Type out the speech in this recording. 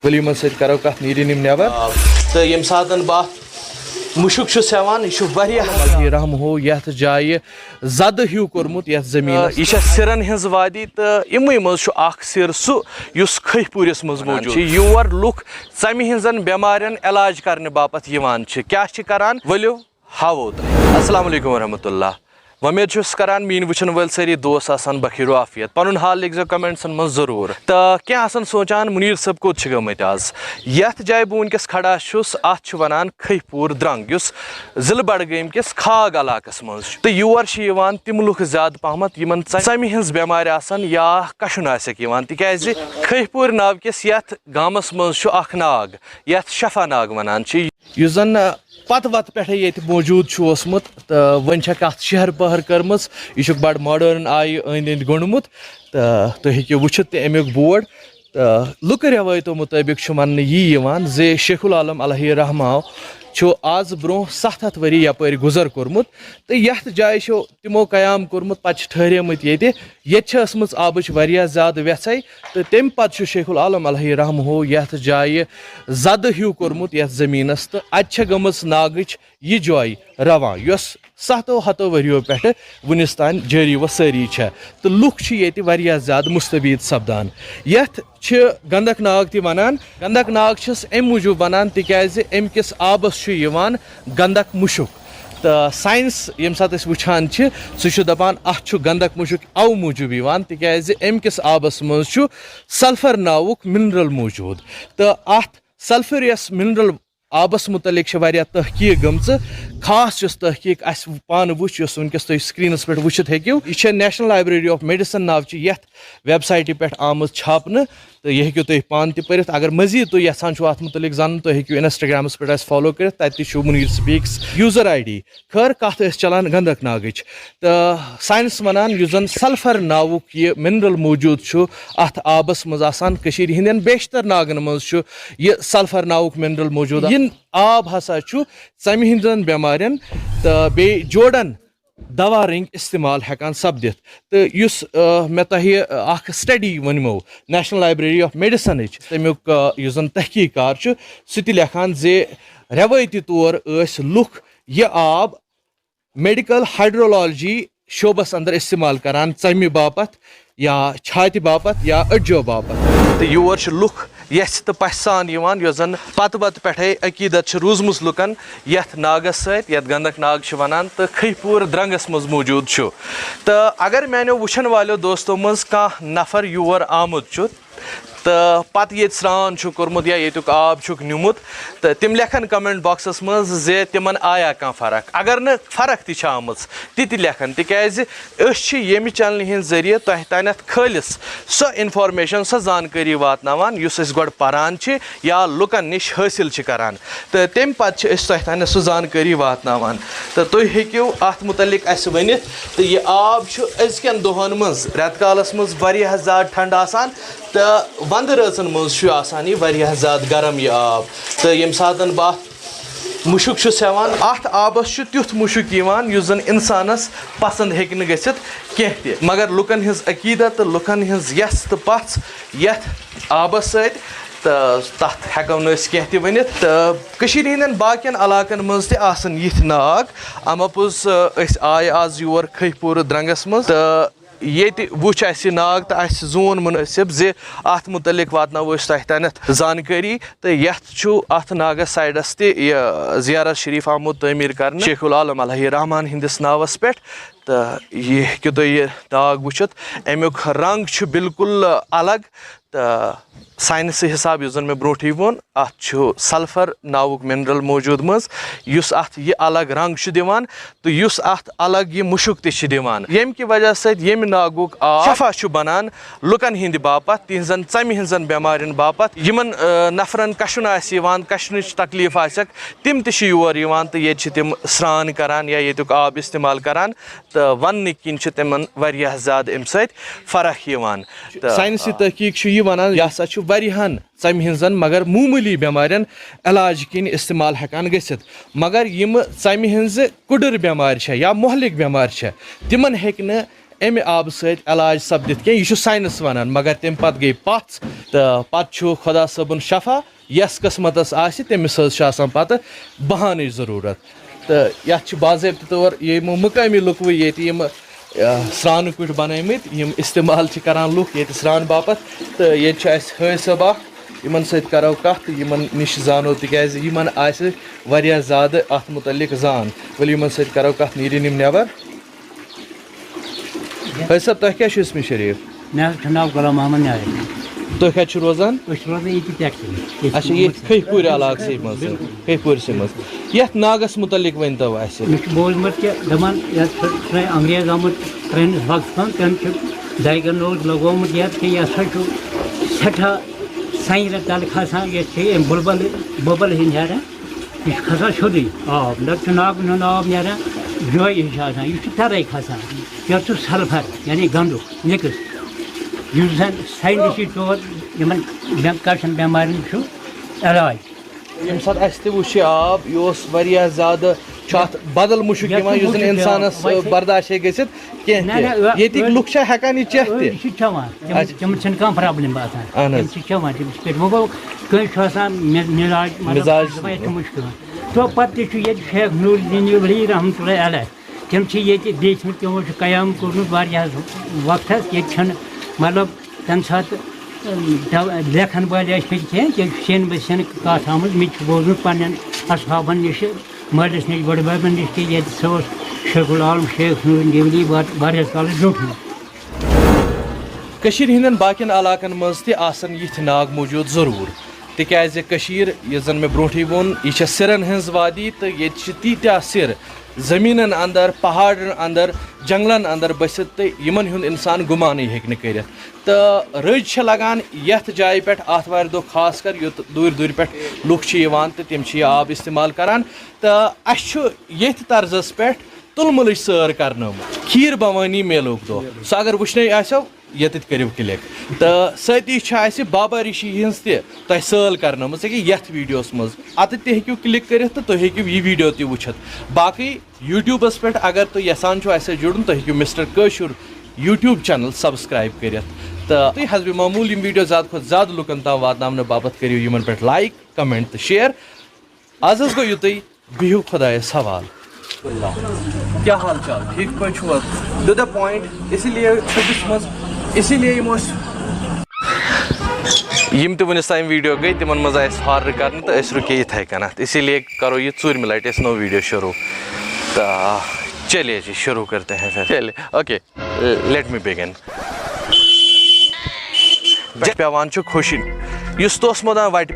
वलीमन सत करो कत नीरिन नेबर तो यम सातन बात मुशुक हेवान यह रहम हो यथ जाय जद ह्यू कोर्मुत यथ जमीन यह सिरन हज वादी तो इमे मज सिर सह खैपुरिस मज मौजूद योर लुक षमि हजन बेमारियन इलाज करने बापत क्या करान वलियो हावो अस्सलाम वालेकुम वरहमतुल्लाह वमेद करान मीन वुचन वल सारी दोस्त आसान बखीर आफियत पन हाल लिखो कमेंट्सन मज जरूर तो क्या सोचान मुनीर सब कोत गमत आज यथ जाय बह वनकस खड़ा अत वनान खैपुर द्रंग जिले बडगाम किस खाग इलाकस मज तो योर तम लुक ज्यादा पहमत यमन षमि हज बेमार या कशुन तिकाज खैपुर नाव किस यथ गामस मज नाग यथ शफा नाग वनान जन पत वत पे ये मौजूद ओसमुत तो वन कत शहर पहर कर्म यह बड़ मॉडर्न आय अंद अंद गोंडमुत तो तुम हेको वुचित अमुक बोर्ड तो लुक रवायतों मुताबिक मन ये शेख उल आलम अलैहि रहमा आज ब्रो 700 वरी यपर गुजर कोर्मुत तो यथ जाय तिमो कयाम कोर्मुत पे ठहरेमुत ये आबच वारिया ज्यादा व्यथाई तो तम पे शेख उल आलम अलैहि रहमो यथ जाय जद ह्यू कोर्मुत यथ जमीनस तो अत गमस नागच यह जाय रवा यस 700 वरियो पे वनिस तान जारी व सारी तो लुक ये ज्यादा मुस्तबीद सपदान यथ गंधक नाग ती वनान गंधक नाग अम मूजूब वनान तिकाज अम किस आबस गंधक मुशुक तो साइंस यम सात वुचान सह दपान अत गंधक मुशुक अव मूजूब तिकाज अम किस आबस मज सल्फर नावुक मिनरल मौजूद तो अत सल्फरियस मिनरल आबस मुतलिक तहकीक गम खास तहकीक पान वुस वनकस तुम स्क्रीनस पे वुचित हेकू यह नेशनल लाइब्रेरी ऑफ मेडिसिन नाव यथ वेबसाइट पे आमज छापन तो यह हेकू तुम पान पे अगर मजीद तुम यहान अत मुतलिक जान तुम हेकू इंस्टाग्रामस पे फॉलो कर तत मुनीर स्पीक्स यूजर ID खैर कत चलान गंधक नागच तो साइंस वनान जन सल्फर नावुक यह मिनरल मौजूद अत आबस मज हंदन बेशतर नागन मज यह सल्फर नावुक मिनरल मौजूद इन आब हसा षमि हंदन बेमारियन तो बे जोड़न दवा रंग इस्तेमाल हेकान सपदित तो मे तह स्टडी वनमो नेशनल लाइब्रेरी ऑफ मेडिसन तमुक जन तहकीकार सह लेखान रवायती तौर लुक यह आब मेडिकल हाइड्रोलॉजी शोबस अंदर इस्तेमाल करान षमि बापत या छाति बापत या अड्जो बापत तो योर लुक यस तो पश सान जन पत वत पे अकीदत रूजम लुकन यथ नागस सत गंधक नाग वनान तो खैपुर द्रंगस मज मौजूद तो अगर मैंने वुचन वालों दोस्तों मज कह नफर योर आमुत तो पत ये स्रान कोर्मुत या येतुक आब निमुत तो तिम लेखन कमेंट बॉक्सस मज जे तिमन आया कह फर्क अगर न फर्क ती आमज ति लेखन तिकाज ये चैनल हंद जरिए तह तानत खालिस सो इन्फॉर्मेशन सो जानकारी वातनावान युस गोड परान या लुकन निश हासिल करान तो तम पे तह तान सो जानकारी वातनावान तो तुम हेकू अत मुतलिक अस वनित तो यह आब अजकन दोहन मज रेत कालस मज वारिया ज्यादा ठंड आसान तो वंद रचन मज यह ज्यादा गर्म यह आब तो यम सात बात मुशुक हेवान अत आबस तुथ मुशुक जन इंसानस पसंद हेक गसित कह मगर लुकन हज अकीदत तो लुकन हज यस तो पथ यथ आबस सत तो तथ हेको कह वनित तो हंदन बाकियन इलाकन मज यथ नाग अमपुज आय आज योर खैपुर द्रंगस मज तो ये वुच नाग तो जोन मुनसिब जे अत मुतलिक वातनावो तह तानत जानकारी तो यथ अत नागस साइडस ज़ियारत शरीफ आमुत तमीर कर शेख उल आलम अलैहि रहमान हंदिस नावस पे तो ये हेकू तुम यह नाग वुचित अमुक रंग बिल्कुल अलग तो साइंस हिसाब जन मे ब्रोठी वोन अत सल्फर नावुक मिनरल मौजूद मज अत यह अलग रंग दिवान तो अत अलग यह मुशुक तम कि वजह सम नागुक शफा बनान लुकन हिंद बापत तिहजन षमि हंजन बेमारियन बापत यमन नफरन कशुन कशन तकलीफ आसक तिम तोर तो ये तिम स्रान करान या येतुक आब इस्तेमाल करान तो वन किन तिमन वारिया ज्यादा अम फर्क साइंसी तहकीक यह वनान यह हसा वारियाहन षमि हंजन मगर मूमूली बेमारियन इलाज किन इस्तेमाल हेकान गसित मगर यम षमि हंज कुडर बेमार या मोहलिक बेमार तिमन हेक न एमि आब सहित इलाज सपदित कह यह साइंस वनान मगर तम पत गई पथ तो पे खुदा सबन शफा यस किस्मतस आसि तमिस पत बहान ज़रूरत तो यह बाज़ाब्त तौर यम मकामी लुकव ये स्रान कुछ बनमित यम इस्तेमाल करान लुक ये स्रान बापत तो ये हज सब इन सरो कत इन नश जानो तिकाज इन आह ज़्यादा अत मुतलिक जान वल इन सरो कत नीरिन नबर हज सब तुह क्या इसमें शरीफ नाव गुलाम मोहम्मद न्यारी तुह कत रोजान अच्छा ये खैपुर इलाकस मज खैपुर मज ये नागस मुतलिक वन तो बोजमत कि दपान अंग्रेज आमुत त्रैनिस वक्त तम डायगनोज लगोमुत ये कि यह सठा सर तल खसान ये बबल हिंद न्यान यह खसान सोदी आब न नाग न आब न्यान जोय यह तरे खसान यह सल्फर यानी गंदुक मिक्स यह साइंटिफिक तौर कशन बेमार इलाज यम सात वो आब यह ज़्यादा बदल मुशक इंसानस बर्दाश्त गि लुक हेकान यह चेत तम प्रॉब्लम बासान वो गो मिजाज मुश्किल तो पे शेख नूर वली रहमतुल्लाह अलैह तम देशमत तमो कयाम कोर्मुत वक्त ये मतलब तम सात लेखन वाल कह सेन बेन कत आमुत मे बोजमुत पन्न असहाबन नश मलिस नश बड़बन नश कि ये शेख उल आलम शेख नूर वली वारिया काल ब्रोट हिंदन बाकिन इलाकन मज यथ नाग मौजूद जरूर तिकाज यह जन मे ब्रोटी वोन यह सिरन हज वादी तो ये तीत्या सिर जमीनन अंदर पहाड़न अंदर जंगलन अंदर बसित तो यमन हुंद इंसान गुमान हेक कर तो रज लगान यथ जाय पे आतवार दो खास कर युत दूर दूर पे लुक तो तम आब इस्तेमाल करान तो अथ तर्जस पे तुलमुल सैर कर खीर भवानी मेलुक दो सह अगर वुचन आसो ये करो क्लिक तो सती बाबा ऋषि हज तुह सल कर यथ वीडियोस मज अत तू क्लिक कर तो तुम हेकू यह वीडियो त वुचित बाकी यूट्यूबस पे अगर तुम यसान जुड़न तुम हेकू मिस्टर कशुर यूट्यूब चैनल सब्सक्राइब कर तो हसब मामूल वीडियो ज़्यादा खुद ज़्यादा लुकन तम वातन बाबत करो इन पे लाइक कमेंट तो शेयर आज गो युत बिहू खुदायस हवाल क्या हाल चाल ठीक पे टू द पॉइंट इसलिए इसीलिए यम त वनिस ताम वीडियो गई तिमन मज आए हॉर्र कर तो रुके इथे कन इसीलिए करो ये ूरम लट नो वीडियो शुरू तो चलिए जी शुरू करते हैं फिर चलिए ओके लेट मी बिगिन पेवान खुशी इस तोस मोदान वट